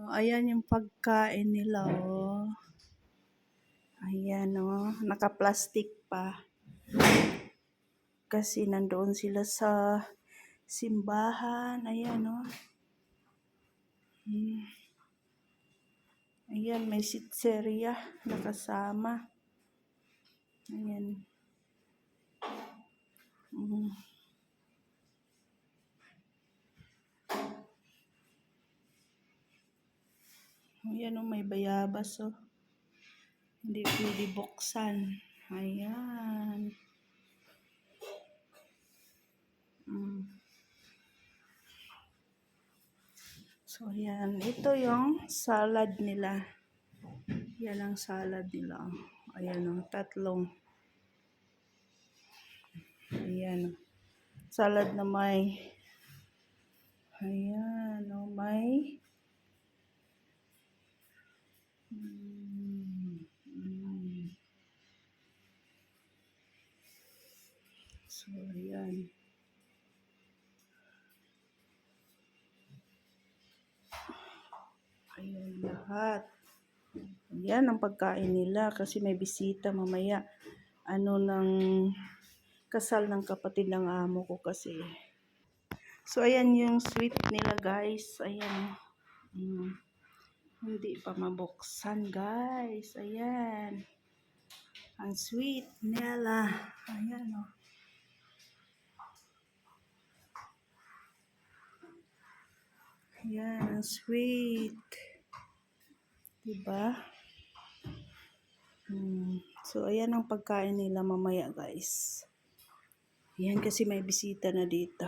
Ayan yung pagkain nila, oh. Ayan, oh. Naka-plastic pa. Kasi nandoon sila sa simbahan. Ayan, oh. Ayan, may sitseria na kasama. Ayan. Ayan, oh, may bayabas, oh. Hindi pwede buksan. Ayan. So, ayan. Ito yung salad nila. Yan ang salad nila. Ayan, oh, tatlong. Ayan. Salad na may. Ayan, oh, may. So, ayan. Ayan lahat. Ayan ang pagkain nila kasi may bisita mamaya. Ano ng kasal ng kapatid ng amo ko kasi. So, ayan yung sweet nila, guys. Ayan. Hindi pa mabuksan, guys. Ayan. Ang sweet nila. Ayan, oh. Ayan, ang sweet. Diba? So, ayan ang pagkain nila mamaya, guys. Ayan kasi may bisita na dito.